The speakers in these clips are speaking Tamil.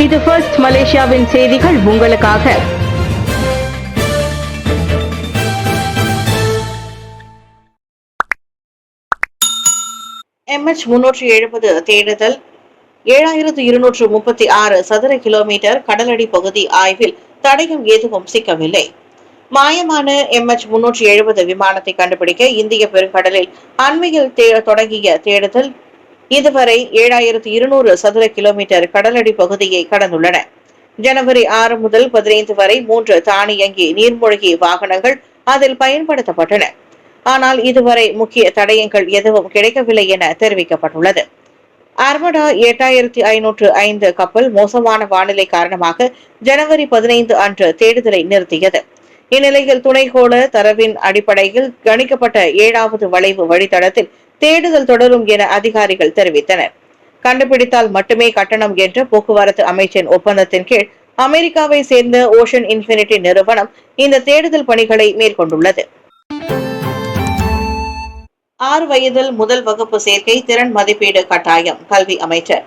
இது ஃபர்ஸ்ட் மலேசியாவின் செய்திகள் உங்களுக்காக. MH370 தேடுதல் 7236 சதுர கிலோமீட்டர் கடலடி பகுதி ஆய்வில் தடயம் எதுவும் சிக்கவில்லை. மாயமான MH370 விமானத்தை கண்டுபிடிக்க இந்திய பெருங்கடலில் அண்மையில் தொடங்கிய தேடுதல் இதுவரை 7200 சதுர கிலோமீட்டர் கடலடி பகுதியை கடந்துள்ளன. ஜனவரி 6 முதல் 15 வரை 3 தானியங்கி நீர்மூழ்கி வாகனங்கள் அதில் பயன்படுத்தப்பட்டன. ஆனால் இதுவரை முக்கிய தடயங்கள் எதுவும் கிடைக்கவில்லை என தெரிவிக்கப்பட்டுள்ளது. அர்மடா 8505 கப்பல் மோசமான வானிலை காரணமாக ஜனவரி 15 அன்று தேடுதலை நிறுத்தியது. இந்நிலையில் துணைக்கோள தரவின் அடிப்படையில் கணிக்கப்பட்ட 7வது வளைவு வழித்தடத்தில் தேடுதல் தொடரும் என அதிகாரிகள் தெரிவித்தனர். கண்டுபிடித்தால் மட்டுமே கட்டணம் என்ற போக்குவரத்து அமைச்சின் ஒப்பந்தத்தின் கீழ் அமெரிக்காவை சேர்ந்த ஓஷன் இன்ஃபினிட்டி நிறுவனம் இந்த தேடுதல் பணிகளை மேற்கொண்டுள்ளது. 6 வயதில் முதல் வகுப்பு சேர்க்கை திறன் மதிப்பீடு கட்டாயம். கல்வி அமைச்சர்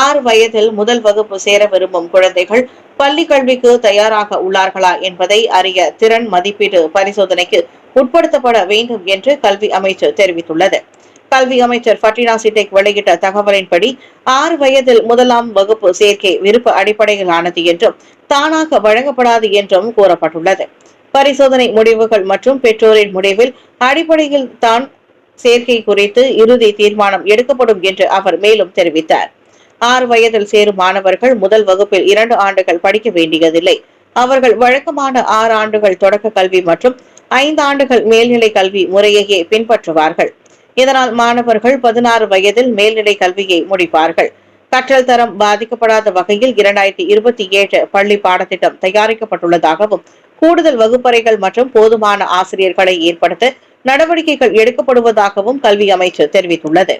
6 வயதில் முதல் வகுப்பு சேர விரும்பும் குழந்தைகள் பள்ளி கல்விக்கு தயாராக உள்ளார்களா என்பதை அறிய திறன் மதிப்பீடு பரிசோதனைக்கு உட்படுத்தப்பட வேண்டும் என்று கல்வி அமைச்சர் தெரிவித்துள்ளது. கல்வி அமைச்சர் ஃபட்டினா சிட்டேக் வெளியிட்ட தகவலின்படி 6 வயதில் முதலாம் வகுப்பு சேர்க்கை விருப்ப அடிப்படையிலானது என்றும் தானாக வழங்கப்படாது என்றும் கூறப்பட்டுள்ளது. பரிசோதனை முடிவுகள் மற்றும் பெற்றோரின் முடிவில் அடிப்படையில் தான் சேர்க்கை குறித்து இறுதி தீர்மானம் எடுக்கப்படும் என்று அவர் மேலும் தெரிவித்தார். 6 வயதில் சேரும் மாணவர்கள் முதல் வகுப்பில் 2 ஆண்டுகள் படிக்க வேண்டியதில்லை. அவர்கள் வழக்கமான 6 ஆண்டுகள் தொடக்க கல்வி மற்றும் 5 ஆண்டுகள் மேல்நிலை கல்வி முறையையே பின்பற்றுவார்கள். இதனால் மாணவர்கள் 16 வயதில் மேல்நிலை கல்வியை முடிப்பார்கள். கற்றல் தரம் பாதிக்கப்படாத வகையில் 2027 பள்ளி பாடத்திட்டம் தயாரிக்கப்பட்டுள்ளதாகவும் கூடுதல் வகுப்பறைகள் மற்றும் போதுமான ஆசிரியர்களை ஏற்படுத்த நடவடிக்கைகள் எடுக்கப்படுவதாகவும் கல்வி அமைச்சர் தெரிவித்துள்ளது.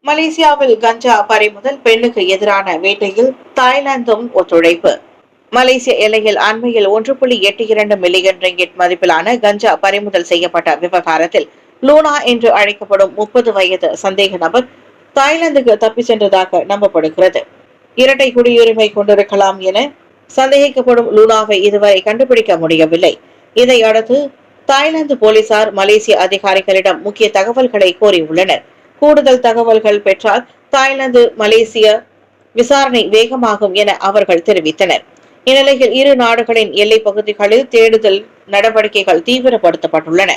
மலேசியாவில் கஞ்சா பறிமுதல், பெண்ணுக்கு எதிரான வேட்டையில் தாய்லாந்தும் ஒத்துழைப்பு. மலேசிய எல்லையில் அண்மையில் 1.82 மில்லியன் ரிங்கிட் மதிப்பிலான கஞ்சா பறிமுதல் செய்யப்பட்ட விவகாரத்தில் லூனா என்று அழைக்கப்படும் 30 வயது சந்தேக நபர் தாய்லாந்துக்கு தப்பி சென்றதாக நம்பப்படுகிறது. இரட்டை குடியுரிமை கொண்டிருக்கலாம் என சந்தேகிக்கப்படும் லூனாவை இதுவரை கண்டுபிடிக்க முடியவில்லை. இதையடுத்து தாய்லாந்து போலீசார் மலேசிய அதிகாரிகளிடம் முக்கிய தகவல்களை கோரியுள்ளனர். கூடுதல் தகவல்கள் பெற்றால் தாய்லாந்து மலேசிய விசாரணை வேகமாகும் என அவர்கள் தெரிவித்தனர். இந்நிலையில் இரு நாடுகளின் எல்லை பகுதிகளில் தேடுதல் நடவடிக்கைகள் தீவிரப்படுத்தப்பட்டுள்ளன.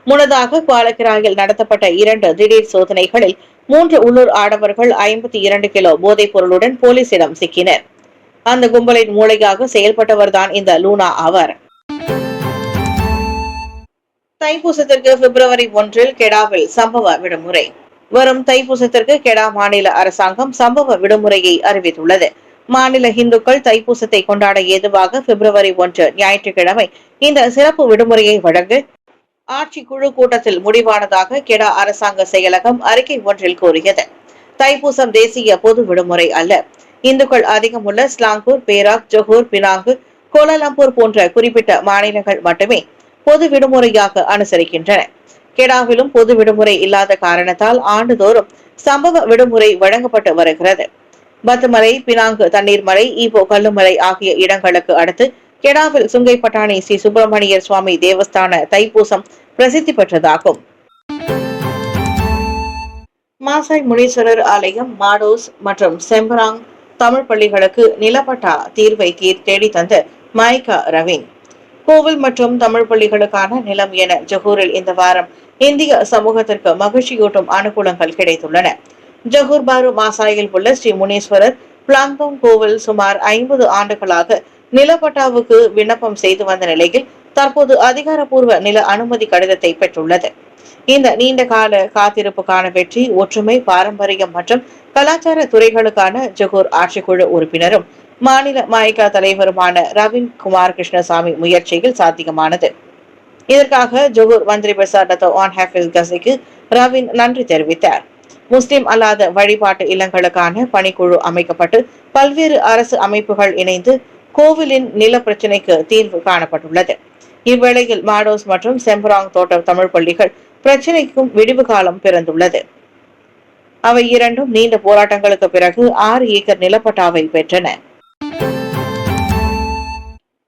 முன்னதாக குவாலக்கிராயில் நடத்தப்பட்ட 2 திடீர் சோதனைகளில் 3 உள்ளூர் ஆடவர்கள் 52 கிலோ போதைப் பொருளுடன் போலீசிடம் சிக்கினர். அந்த கும்பலின் மூளையாக செயல்பட்டவர்தான் இந்த லூனா ஆவார். தைப்பூசத்திற்கு பிப்ரவரி 1 கெடாவில் சம்பவ விடுமுறை. வரும் தைப்பூசத்திற்கு கெடா மாநில அரசாங்கம் சம்பவ விடுமுறையை அறிவித்துள்ளது. மாநில இந்துக்கள் தைப்பூசத்தை கொண்டாட ஏதுவாக பிப்ரவரி 1 ஞாயிற்றுக்கிழமை இந்த சிறப்பு விடுமுறையை வழங்க ஆட்சி குழு கூட்டத்தில் முடிவானதாக கெடா அரசாங்க செயலகம் அறிக்கை ஒன்றில் கூறியது. தைப்பூசம் தேசிய பொது விடுமுறை அல்ல. இந்துக்கள் அதிகமுள்ள Selangor, Perak, Johor, Penang, Kuala Lumpur போன்ற குறிப்பிட்ட மாநிலங்கள் மட்டுமே பொது விடுமுறையாக அனுசரிக்கின்றன. கெடாவிலும் பொது விடுமுறை இல்லாத காரணத்தால் ஆண்டுதோறும் சம்பவ விடுமுறை வழங்கப்பட்டு வருகிறது. பத்துமலை, பினாங்கு தண்ணீர்மலை, ஈப்போ கல்லுமலை ஆகிய இடங்களுக்கு அடுத்து கெடாவில் சுங்கை பட்டாணி ஸ்ரீ சுப்பிரமணியர் சுவாமி தேவஸ்தான தைப்பூசம் பிரசித்தி பெற்றதாகும். மாசாய் முனீஸ்வரர் ஆலயம், மாடோஸ் மற்றும் செம்பராங் தமிழ் பள்ளிகளுக்கு நிலப்பட்டா தீர்வை தேடி தந்த மாய்கா ரவீன். கோவில் மற்றும் தமிழ் பள்ளிகளுக்கான நிலம் என ஜொஹூரில் இந்த வாரம் இந்திய சமூகத்திற்கு மகிழ்ச்சியூட்டும் அனுகூலங்கள் கிடைத்துள்ளன. ஜொஹூர் பாரு மாசாயில் உள்ள ஸ்ரீ முனீஸ்வரர் பிளாங்தோங் கோவில் சுமார் 50 ஆண்டுகளாக நிலப்பட்டாவுக்கு விண்ணப்பம் செய்து வந்த நிலையில் தற்போது அதிகாரப்பூர்வ நில அனுமதி கடிதத்தை பெற்றுள்ளது. இந்த நீண்ட கால காத்திருப்புக்கான வெற்றி, ஒற்றுமை, பாரம்பரியம் மற்றும் கலாச்சார துறைகளுக்கான ஜொஹூர் ஆட்சிக்குழு உறுப்பினரும் மாநில மாய்கா தலைவருமான ரவீன் குமார் கிருஷ்ணசாமி முயற்சியில் சாத்தியமானது. இதற்காக ஜொஹூர் மந்திரி பிரசாத் டத்தோ ஆன் ஹாஃபிஸ் கசிக்கு ரவீன் நன்றி தெரிவித்தார். முஸ்லிம் அல்லாத வழிபாட்டு இல்லங்களுக்கான பணிக்குழு அமைக்கப்பட்டு பல்வேறு அரசு அமைப்புகள் இணைந்து கோவிலின் நில பிரச்சினைக்கு தீர்வு காணப்பட்டுள்ளது. இவ்வேளையில் மாடோஸ் மற்றும் செம்பராங் தோட்ட தமிழ் பள்ளிகள் பிரச்சினைக்கும் விடிவு காலம் பிறந்துள்ளது. அவை இரண்டும் நீண்ட போராட்டங்களுக்கு பிறகு 6 ஏக்கர் நிலப்பட்டாவை பெற்றன.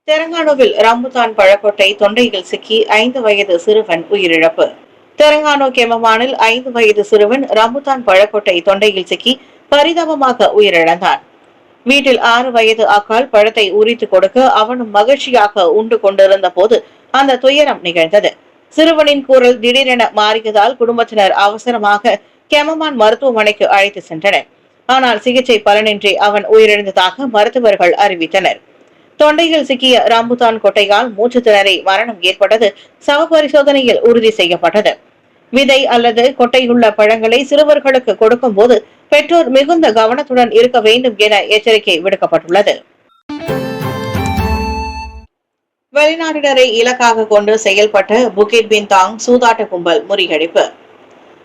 தெலங்கானாவில் ரம்புதான் பழக்கொட்டை தொண்டையில் சிக்கி 5 வயது சிறுவன் உயிரிழப்பு. தெலங்கானா கெமமானில் 5 வயது சிறுவன் ரம்புதான் பழக்கொட்டை தொண்டையில் சிக்கி பரிதாபமாக உயிரிழந்தான். வீட்டில் 6 வயது அக்கால் பழத்தை உரித்து கொடுக்க அவனும் மகிழ்ச்சியாக உண்டு கொண்டிருந்த போது அந்த துயரம் நிகழ்ந்தது. சிறுவனின் குரல் திடீரென மாறியதால் குடும்பத்தினர் அவசரமாக கெமமான் மருத்துவமனைக்கு அழைத்து சென்றனர். ஆனால் சிகிச்சை பலனின்றி அவன் உயிரிழந்ததாக மருத்துவர்கள் அறிவித்தனர். தொண்டையில் சிக்கிய ராம்புதான் கொட்டையால் மூச்சு திணறி மரணம் ஏற்பட்டது சவ பரிசோதனையில் உறுதி செய்யப்பட்டது. விதை அல்லது கொட்டையுள்ள பழங்களை சிறுவர்களுக்கு கொடுக்கும் போது பெற்றோர் மிகுந்த கவனத்துடன் இருக்க வேண்டும் என எச்சரிக்கை விடுக்கப்பட்டுள்ளது. வெளிநாட்டினரை இலக்காக கொண்டு செயல்பட்ட புகிட் பின்தாங் சூதாட்ட கும்பல் முறியடிப்பு.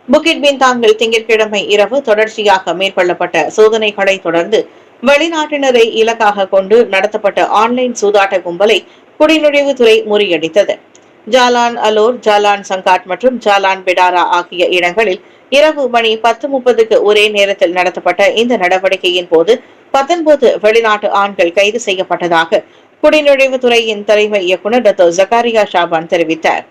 புகிட் பின்தாங்கில் திங்கட்கிழமை இரவு தொடர்ச்சியாக மேற்கொள்ளப்பட்ட சோதனைகளை தொடர்ந்து வெளிநாட்டினரை இலக்காக கொண்டு நடத்தப்பட்ட ஆன்லைன் சூதாட்ட கும்பலை குடிநுழைவுத்துறை முறியடித்தது. ஜாலான் அலோர், ஜாலான் சங்காட் மற்றும் ஜாலான் பிடாரா ஆகிய இடங்களில் இரவு மணி 10:30க்கு ஒரே நேரத்தில் நடத்தப்பட்ட இந்த நடவடிக்கையின் போது 19 வெளிநாட்டு ஆண்கள் கைது செய்யப்பட்டதாக குடிநுழைவுத்துறையின் தலைமை இயக்குநர் டாக்டர் ஜக்காரியா ஷாபான் தெரிவித்தார்.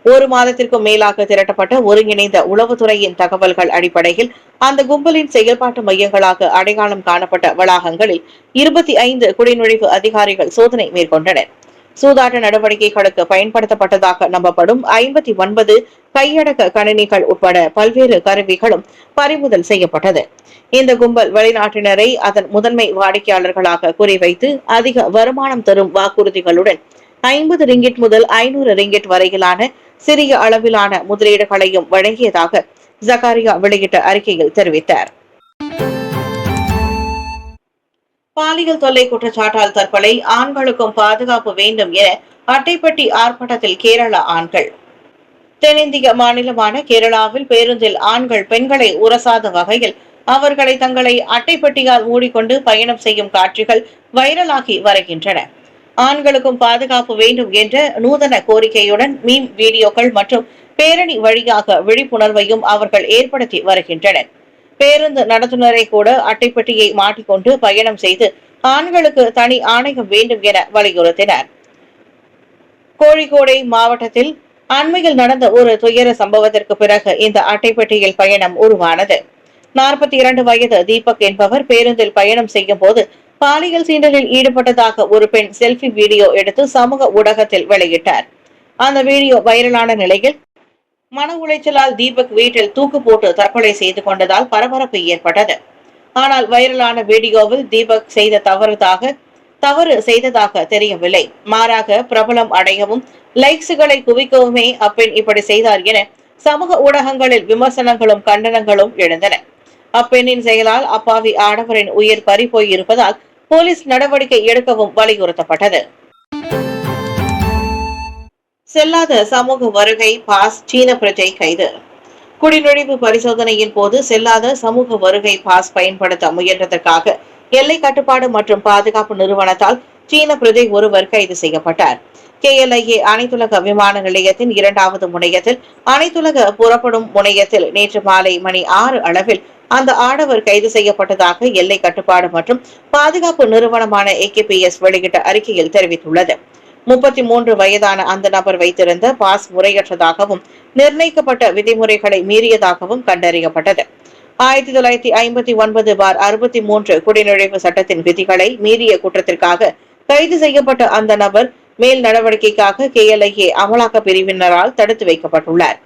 1 மாதத்திற்கும் மேலாக திரட்டப்பட்ட ஒருங்கிணைந்த உளவுத்துறையின் தகவல்கள் அடிப்படையில் அந்த கும்பலின் செயல்பாட்டு மையங்களாக அடையாளம் காணப்பட்ட வளாகங்களில் 25 குடிநுழைவு அதிகாரிகள் சோதனை மேற்கொண்டனர். சூதாட்ட நடவடிக்கைகளுக்கு பயன்படுத்தப்பட்டதாக நம்பப்படும் 59 கையடக்க கணினிகள் உட்பட பல்வேறு கருவிகளும் பறிமுதல் செய்யப்பட்டது. இந்த கும்பல் வெளிநாட்டினரை அதன் முதன்மை வாடிக்கையாளர்களாக குறிவைத்து அதிக வருமானம் தரும் வாக்குறுதிகளுடன் 50 ரிங்கிட் முதல் 500 ரிங்கிட் வரையிலான சிறிய அளவிலான முதலீடுகளையும் வழங்கியதாக ஜக்காரியா வெளியிட்ட அறிக்கையில் தெரிவித்தார். பாலியல் தொல்லை குற்றச்சாட்டால் தற்கொலை, ஆண்களுக்கும் பாதுகாப்பு வேண்டும் என அட்டைப்பட்டி ஆர்ப்பாட்டத்தில் கேரளா ஆண்கள். தென்னிந்திய மாநிலமான கேரளாவில் பேருந்தில் ஆண்கள் பெண்களை உரசாத வகையில் அவர்களை தங்களை அட்டைப்பட்டியால் மூடிக்கொண்டு பயணம் செய்யும் காட்சிகள் வைரலாகி வருகின்றன. ஆண்களுக்கும் பாதுகாப்பு வேண்டும் என்ற நூதன கோரிக்கையுடன் மீம் வீடியோக்கள் மற்றும் பேரணி வழியாக விழிப்புணர்வையும் அவர்கள் ஏற்படுத்தி வருகின்றனர். பேருந்து நடத்துனரை கூட அட்டைப்பட்டியை மாட்டிக்கொண்டு பயணம் செய்து ஆண்களுக்கு தனி ஆணையம் வேண்டும் என வலியுறுத்தினர். கோழிக்கோடு மாவட்டத்தில் அண்மையில் நடந்த ஒரு துயர சம்பவத்திற்கு பிறகு இந்த அட்டைப்பட்டியில் பயணம் உருவானது. 42 வயது தீபக் என்பவர் பேருந்தில் பயணம் செய்யும் போது பாலியல் சீண்டலில் ஈடுபட்டதாக ஒரு பெண் செல்ஃபி வீடியோ எடுத்து சமூக ஊடகத்தில் வெளியிட்டார். அந்த வீடியோ வைரலான நிலையில் மன உளைச்சலால் தீபக் வீட்டில் தூக்கு போட்டு தற்கொலை செய்து கொண்டதால் பரபரப்பு ஏற்பட்டது. ஆனால் வைரலான வீடியோவில் தீபக் செய்த தவறு செய்ததாக தெரியவில்லை. மாறாக பிரபலம் அடையவும் லைக்ஸுகளை குவிக்கவுமே அப்பெண் இப்படி செய்தார் என சமூக ஊடகங்களில் விமர்சனங்களும் கண்டனங்களும் எழுந்தன. அப்பெண்ணின் செயலால் அப்பாவி ஆடவரின் உயிர் பறிபோய் இருப்பதால் போலீஸ் நடவடிக்கை எடுக்கவும் வலியுறுத்தப்பட்டது. செல்லாத சமூக வருகை பாஸ், சீன பிரஜை கைது. குடிநுழைவு பரிசோதனையின் போது செல்லாத சமூக வருகை பாஸ் பயன்படுத்த முயன்றதற்காக எல்லை கட்டுப்பாடு மற்றும் பாதுகாப்பு நிறுவனத்தால் சீன பிரஜை ஒருவர் கைது செய்யப்பட்டார். KLIA அனைத்துலக விமான நிலையத்தின் 2வது முனையத்தில் அனைத்துலக புறப்படும் முனையத்தில் நேற்று மாலை மணி 6 அளவில் அந்த ஆடவர் கைது செய்யப்பட்டதாக எல்லை கட்டுப்பாடு மற்றும் பாதுகாப்பு நிறுவனமான AKPS வெளியிட்ட அறிக்கையில் தெரிவித்துள்ளது. 33 வயதான அந்த நபர் வைத்திருந்த பாஸ் முறையற்றதாகவும் நிர்ணயிக்கப்பட்ட விதிமுறைகளை மீறியதாகவும் கண்டறியப்பட்டது. 1959/63 குடிநுழைவு சட்டத்தின் விதிகளை மீறிய குற்றத்திற்காக கைது செய்யப்பட்ட அந்த நபர் மேல் நடவடிக்கைக்காக KLIA அமலாக்க பிரிவினரால் தடுத்து வைக்கப்பட்டுள்ளார்.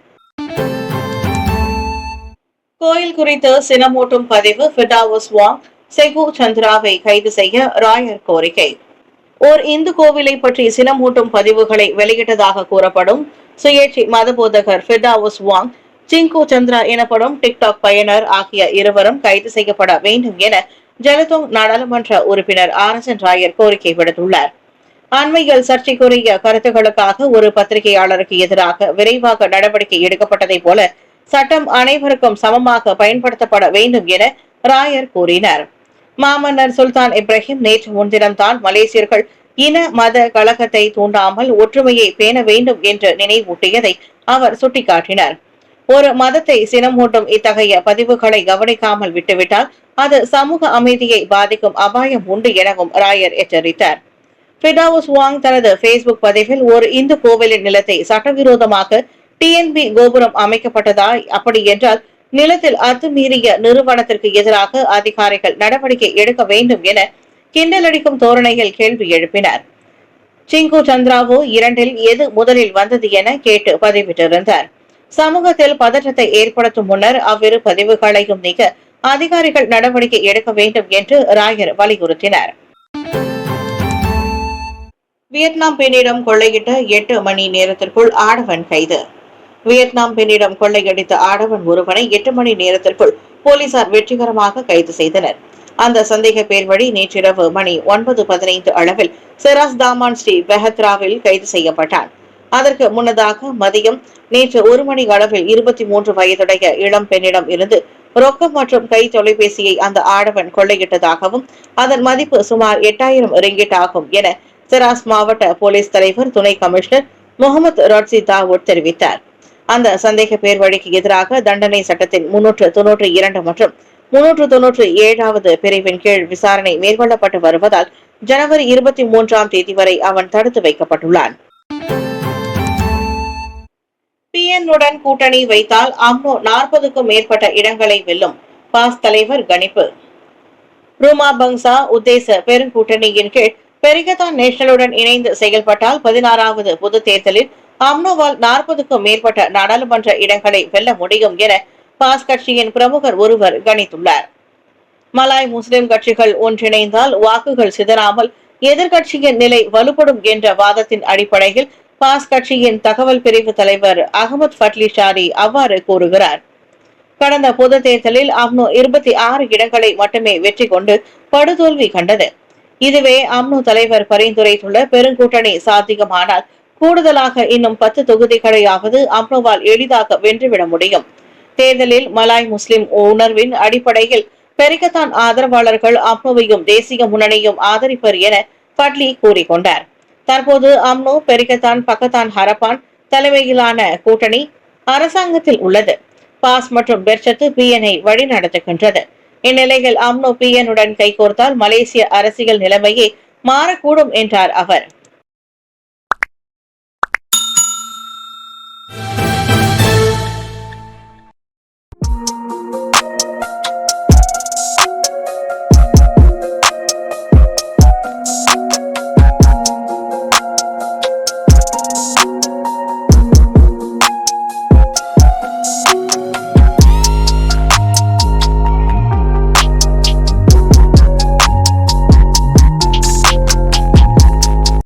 கோயில் குறித்து சினமூட்டும் பதிவு, ஃபிர்டௌஸ் வாங், செகு சந்திராவை கைது செய்ய ராயர் கோரிக்கை. ஓர் இந்து கோவிலை பற்றி சினமூட்டும் பதிவுகளை வெளியிட்டதாக கூறப்படும் சுயேட்சை மதபோதகர் ஃபிர்டௌஸ் வாங், சிங்கு சந்திரா எனப்படும் டிக்டாக் பயனர் ஆகிய இருவரும் கைது செய்யப்பட வேண்டும் என ஜலதோங் நாடாளுமன்ற உறுப்பினர் RSN ராயர் கோரிக்கை விடுத்துள்ளார். அண்மையில் சர்ச்சைக்குரிய கருத்துக்களுக்காக ஒரு பத்திரிகையாளருக்கு எதிராக விரைவாக நடவடிக்கை எடுக்கப்பட்டதை போல சட்டம் அனைவருக்கும் சமமாக பயன்படுத்தப்பட வேண்டும் என ராயர் கூறினார். மாமன்னர் சுல்தான் இப்ராஹிம் நேற்று முன்தினம்தான் மலேசியர்கள் இன மத கலகத்தை தூண்டாமல் ஒற்றுமையை பேண வேண்டும் என்று நினைவூட்டியதை அவர் சுட்டிக்காட்டினார். ஒரு மதத்தை சினமூட்டும் இத்தகைய பதிவுகளை கவனிக்காமல் விட்டுவிட்டால் அது சமூக அமைதியை பாதிக்கும் அபாயம் உண்டு எனவும் ராயர் எச்சரித்தார். ஃபிர்டவுஸ் வாங் தனது பேஸ்புக் பதிவில் ஒரு இந்து கோவிலின் நிலத்தை சட்டவிரோதமாக டிஎன்பி கோபுரம் அமைக்கப்பட்டதா, அப்படி என்றால் நிலத்தில் அத்துமீறிய நிறுவனத்திற்கு எதிராக அதிகாரிகள் நடவடிக்கை எடுக்க வேண்டும் என கிண்டலடிக்கும் தோரணையில் கேள்வி எழுப்பினார். சிங்கு சந்திராவோ இரண்டில் எது முதலில் வந்தது என கேட்டு பதிவிட்டிருந்தார். சமூகத்தில் பதற்றத்தை ஏற்படுத்தும் முன்னர் அவ்விரு பதிவுகளையும் நீக்க அதிகாரிகள் நடவடிக்கை எடுக்க வேண்டும் என்று ராயர் வலியுறுத்தினார். வியட்நாம் பெண்ணிடம் கொள்ளையிட்ட 8 மணி நேரத்திற்குள் ஆடவன் கைது. வியட்நாம் பெண்ணிடம் கொள்ளையடித்த ஆடவன் ஒருவனை 8 மணி நேரத்திற்குள் போலீசார் வெற்றிகரமாக கைது செய்தனர். அந்த சந்தேக பேர் வழி நேற்றிரவு மணி 9:15 அளவில் செராஸ் தாமான் ஸ்ரீ பெஹத்ராவில் கைது செய்யப்பட்டான். அதற்கு முன்னதாக மதியம் நேற்று 1 மணி அளவில் 23 வயதுடைய இளம் பெண்ணிடம் இருந்து ரொக்கம் மற்றும் கை தொலைபேசியை அந்த ஆடவன் கொள்ளையிட்டதாகவும் அதன் மதிப்பு சுமார் 8000 ரிங்கிட் ஆகும் என செராஸ் மாவட்ட போலீஸ் தலைவர் துணை கமிஷனர் முகமது ராட்சி தாவூட் தெரிவித்தார். அந்த சந்தேக பேர் வழிக்கு எதிராக தண்டனை சட்டத்தின் 392 மற்றும் 397வது பிரிவின் கீழ் விசாரணை மேற்கொள்ளப்பட்டு வருவதால் ஜனவரி 23ஆம் தேதி வரை அவன் தடுத்து வைக்கப்பட்டுள்ளான். PN-உடன் கூட்டணி வைத்தால் அம்னோ 40க்கும் மேற்பட்ட இடங்களை வெல்லும் பாஸ் தலைவர் கணிப்பு. ரூமா பங்சா உத்தேச பெருங்கூட்டணியின் கீழ் பெரிகதான் நேஷனலுடன் இணைந்து செயல்பட்டால் 16வது பொது தேர்தலில் அம்னோவால் 40க்கும் மேற்பட்ட நாடாளுமன்ற இடங்களை வெல்ல முடியும் என பாஸ் கட்சியின் பிரமுகர் ஒருவர் கணித்துள்ளார். மலாய் முஸ்லிம் கட்சிகள் ஒன்றிணைந்தால் வாக்குகள் சிதறாமல் எதிர்கட்சியின் நிலை வலுப்படும் என்ற வாதத்தின் அடிப்படையில் பாஸ் கட்சியின் தகவல் பிரிவு தலைவர் அகமது ஃபட்லி ஷாரி அவ்வாறு கூறுகிறார். கடந்த பொது தேர்தலில் அம்னோ 26 இடங்களை மட்டுமே வெற்றி கொண்டு படுதோல்வி கண்டது. இதுவே அம்னோ தலைவர் பரிந்துரைத்துள்ள பெருங்கூட்டணி சாத்தியமானால் கூடுதலாக இன்னும் 10 தொகுதிகளையாவது அம்னோவால் எளிதாக வென்றுவிட முடியும். தேர்தலில் மலாய் முஸ்லிம் உணர்வின் அடிப்படையில் பெரிகத்தான் ஆதரவாளர்கள் அம்னோவையும் தேசிய முன்னணியும் ஆதரிப்பர் என ஃபட்லி கூறிக்கொண்டார். தற்போது அம்னோ பெரிகத்தான் பக்கத்தான் ஹரப்பான் தலைமையிலான கூட்டணி அரசாங்கத்தில் உள்ளது. பாஸ் மற்றும் பெர்சத்து PN-ஐ வழிநடத்துகின்றது. இந்நிலையில் அம்னோ PN-உடன் கைகோர்த்தால் மலேசிய அரசியல் நிலைமையே மாறக்கூடும் என்றார் அவர்.